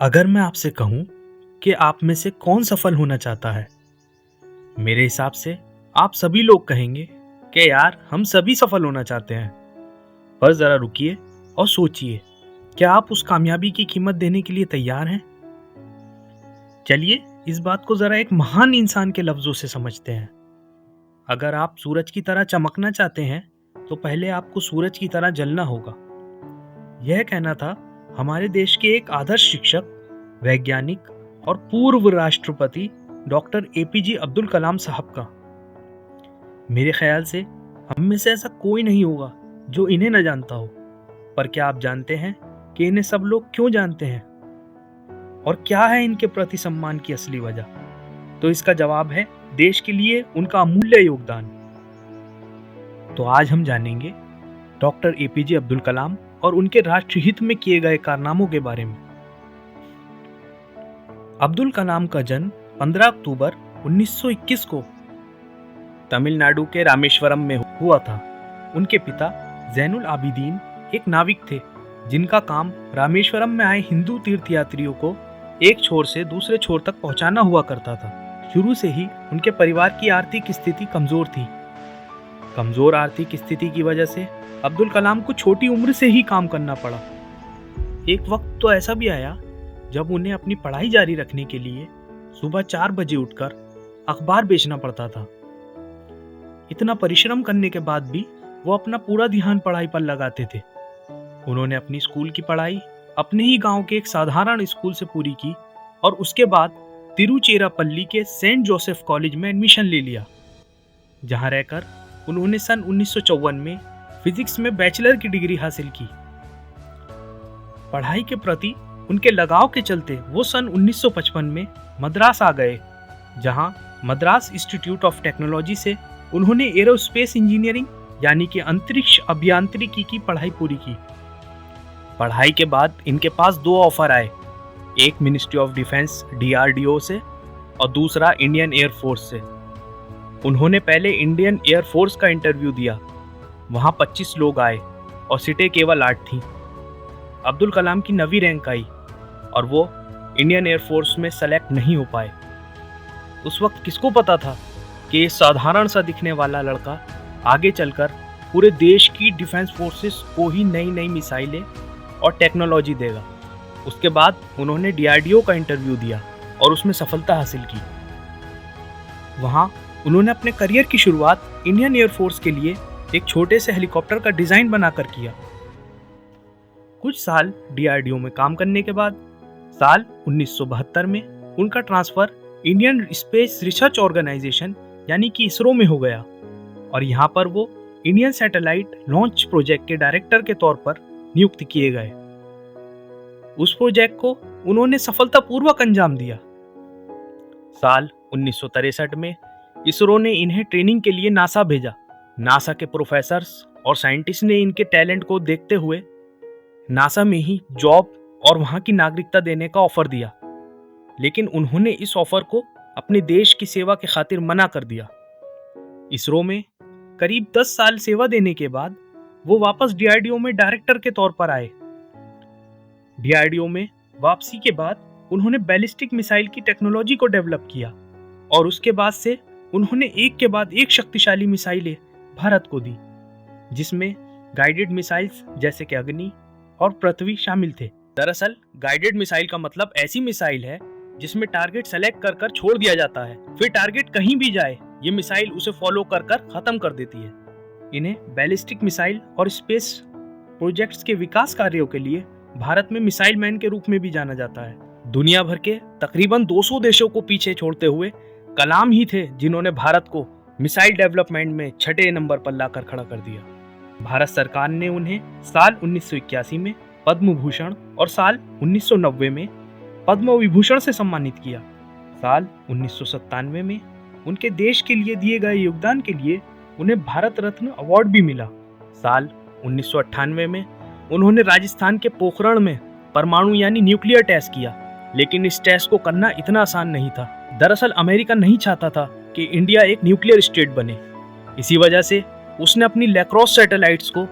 अगर मैं आपसे कहूं कि आप में से कौन सफल होना चाहता है, मेरे हिसाब से आप सभी लोग कहेंगे कि यार हम सभी सफल होना चाहते हैं। पर जरा रुकिए और सोचिए, क्या आप उस कामयाबी की कीमत देने के लिए तैयार हैं? चलिए इस बात को जरा एक महान इंसान के लफ्जों से समझते हैं। अगर आप सूरज की तरह चमकना चाहते हैं तो पहले आपको सूरज की तरह जलना होगा। यह कहना था हमारे देश के एक आदर्श शिक्षक, वैज्ञानिक और पूर्व राष्ट्रपति डॉक्टर एपीजे अब्दुल कलाम साहब का। मेरे ख्याल से हम में से ऐसा कोई नहीं होगा जो इन्हें न जानता हो। पर क्या आप जानते हैं कि इन्हें सब लोग क्यों जानते हैं और क्या है इनके प्रति सम्मान की असली वजह? तो इसका जवाब है देश के लिए उनका अमूल्य योगदान। तो आज हम जानेंगे डॉक्टर एपीजे अब्दुल कलाम और उनके राष्ट्रहित में किए गए कारनामों के बारे में। अब्दुल कलाम का जन्म 15 अक्टूबर 1921 को तमिलनाडु के रामेश्वरम में हुआ था। उनके पिता जैनुल आबिदीन एक नाविक थे जिनका काम रामेश्वरम में आए हिंदू तीर्थयात्रियों को एक छोर से दूसरे छोर तक पहुंचाना हुआ करता था। शुरू से ही उनके परिवार की आर्थिक स्थिति कमजोर थी। कमजोर आर्थिक स्थिति की वजह से अब्दुल कलाम को छोटी उम्र से ही काम करना पड़ा। एक वक्त तो ऐसा भी आया जब उन्हें अपनी पढ़ाई जारी रखने के लिए सुबह 4 बजे उठकर अखबार बेचना पड़ता था। इतना परिश्रम करने के बाद भी वो अपना पूरा ध्यान पढ़ाई पर लगाते थे। उन्होंने अपनी स्कूल की पढ़ाई अपने ही गांव के एक साधारण स्कूल से पूरी की और उसके बाद तिरुचिरापल्ली के सेंट जोसेफ कॉलेज में एडमिशन ले लिया, जहां रहकर उन्होंने सन 1954 में फिजिक्स में बैचलर की डिग्री हासिल की। पढ़ाई के प्रति उनके लगाव के चलते वो सन 1955 में मद्रास आ गए, जहां मद्रास इंस्टीट्यूट ऑफ टेक्नोलॉजी से उन्होंने एरोस्पेस इंजीनियरिंग यानी कि अंतरिक्ष अभियांत्रिकी की पढ़ाई पूरी की। पढ़ाई के बाद इनके पास 2 ऑफर आए, एक मिनिस्ट्री ऑफ डिफेंस DRDO से और दूसरा इंडियन एयरफोर्स से। उन्होंने पहले इंडियन एयरफोर्स का इंटरव्यू दिया। वहां 25 लोग आए और सीटें केवल 8 थीं। अब्दुल कलाम की 9वीं रैंक आई और वो इंडियन एयरफोर्स में सेलेक्ट नहीं हो पाए। उस वक्त किसको पता था कि ये साधारण सा दिखने वाला लड़का आगे चलकर पूरे देश की डिफेंस फोर्सेस को ही नई नई मिसाइलें और टेक्नोलॉजी देगा। उसके बाद उन्होंने DRDO का इंटरव्यू दिया और उसमें सफलता हासिल की। वहां उन्होंने अपने करियर की शुरुआत इंडियन एयरफोर्स के लिए एक छोटे से हेलीकॉप्टर का डिजाइन बनाकर किया। कुछ साल DRDO में काम करने के बाद साल 1972 में उनका transfer Indian Space Research Organisation यानी कि इसरो में हो गया और यहाँ पर वो इंडियन सैटेलाइट लॉन्च प्रोजेक्ट के डायरेक्टर के तौर पर नियुक्त किए गए। उस प्रोजेक्ट को उन्होंने सफलतापूर्वक अंजाम दिया। साल 1963 में इसरो ने इन्हें ट्रेनिंग के लिए नासा भेजा। नासा के प्रोफेसर्स और साइंटिस्ट ने इनके टैलेंट को देखते हुए नासा में ही जॉब और वहां की नागरिकता देने का ऑफर दिया, लेकिन उन्होंने इस ऑफर को अपने देश की सेवा के खातिर मना कर दिया। इसरो में करीब 10 साल सेवा देने के बाद वो वापस DRDO में डायरेक्टर के तौर पर आए। DRDO में वापसी के बाद उन्होंने बैलिस्टिक मिसाइल की टेक्नोलॉजी को डेवलप किया और उसके बाद से उन्होंने एक के बाद एक शक्तिशाली मिसाइलें भारत को दी, जिसमें गाइडेड मिसाइल्स जैसे कि अग्नि और पृथ्वी शामिल थे। दरअसल गाइडेड मिसाइल का मतलब ऐसी मिसाइल है जिसमें टारगेट सेलेक्ट कर छोड़ दिया जाता है, फिर टारगेट कहीं भी जाए ये मिसाइल उसे फॉलो कर खत्म कर देती है। इन्हें बैलिस्टिक मिसाइल और स्पेस प्रोजेक्ट्स के विकास कार्यों के लिए भारत में मिसाइल मैन के रूप में भी जाना जाता है। दुनिया भर के तकरीबन 200 देशों को पीछे छोड़ते हुए कलाम ही थे जिन्होंने भारत को मिसाइल डेवलपमेंट में 6 नंबर पर लाकर खड़ा कर दिया। भारत सरकार ने उन्हें साल 1981 में पद्म भूषण और साल 1990 में पद्म विभूषण से सम्मानित किया। साल 1997 में उनके देश के लिए दिए गए योगदान के लिए उन्हें भारत रत्न अवार्ड भी मिला। साल 1998 में उन्होंने राजस्थान के पोखरण में परमाणु यानी न्यूक्लियर टेस्ट किया, लेकिन इस टेस्ट को करना इतना आसान नहीं था। दरअसल अमेरिका नहीं चाहता था कि इंडिया एक न्यूक्लियर स्टेट बने। इसी वजह से उसने अपनी लैक्रोस सैटेलाइट्स को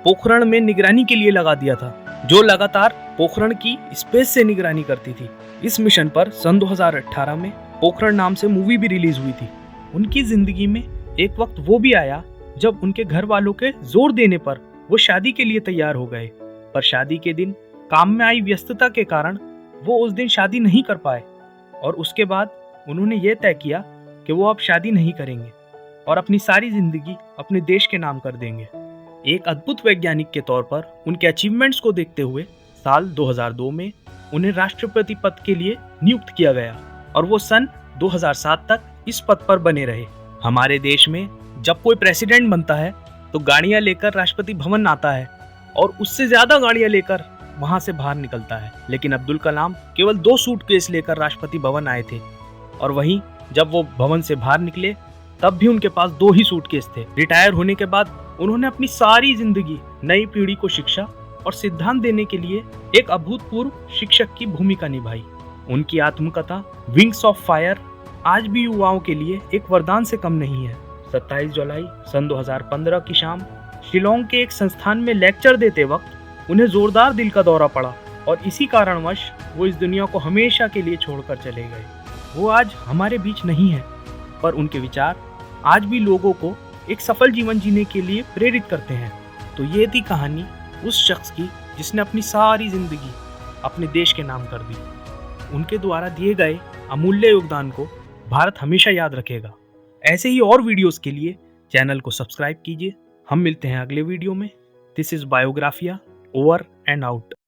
पोखरण में निगरानी के लिए लगा दिया था, जो लगातार पोखरण की स्पेस से निगरानी करती थी। इस मिशन पर सन 2018 में पोखरण नाम से मूवी भी रिलीज हुई थी। उनकी जिंदगी में एक वक्त वो भी आया जब उनके घर वालों के जोर देने पर वो शादी के लिए तैयार हो गए, पर शादी के दिन काम में आई व्यस्तता के कारण वो उस दिन शादी नहीं कर पाए और उसके बाद उन्होंने ये तय किया कि वो अब शादी नहीं करेंगे और अपनी सारी जिंदगी अपने देश के नाम कर देंगे। एक अद्भुत वैज्ञानिक के तौर पर उनके अचीवमेंट्स को देखते हुए साल 2002 में उन्हें राष्ट्रपति पद के लिए नियुक्त किया गया और वो सन 2007 तक इस पद पर बने रहे। हमारे देश में जब कोई प्रेसिडेंट बनता है तो गाड़ियां लेकर राष्ट्रपति भवन आता है और उससे ज्यादा गाड़ियां लेकर वहां से बाहर निकलता है, लेकिन अब्दुल कलाम केवल 2 सूटकेस लेकर राष्ट्रपति भवन आए थे और वहीं जब वो भवन से बाहर निकले तब भी उनके पास 2 ही सूटकेस थे। रिटायर होने के बाद उन्होंने अपनी सारी जिंदगी नई पीढ़ी को शिक्षा और सिद्धांत देने के लिए एक अभूतपूर्व शिक्षक की भूमिका निभाई। उनकी आत्मकथा विंग्स ऑफ फायर आज भी युवाओं के लिए एक वरदान से कम नहीं है। 27 जुलाई सन 2015 की शाम शिलोंग के एक संस्थान में लेक्चर देते वक्त उन्हें जोरदार दिल का दौरा पड़ा और इसी कारणवश वो इस दुनिया को हमेशा के लिए छोड़कर चले गए। वो आज हमारे बीच नहीं है, पर उनके विचार आज भी लोगों को एक सफल जीवन जीने के लिए प्रेरित करते हैं। तो ये थी कहानी उस शख्स की जिसने अपनी सारी जिंदगी अपने देश के नाम कर दी। उनके द्वारा दिए गए अमूल्य योगदान को भारत हमेशा याद रखेगा। ऐसे ही और वीडियोस के लिए चैनल को सब्सक्राइब कीजिए। हम मिलते हैं अगले वीडियो में। This is Biographia, over and out.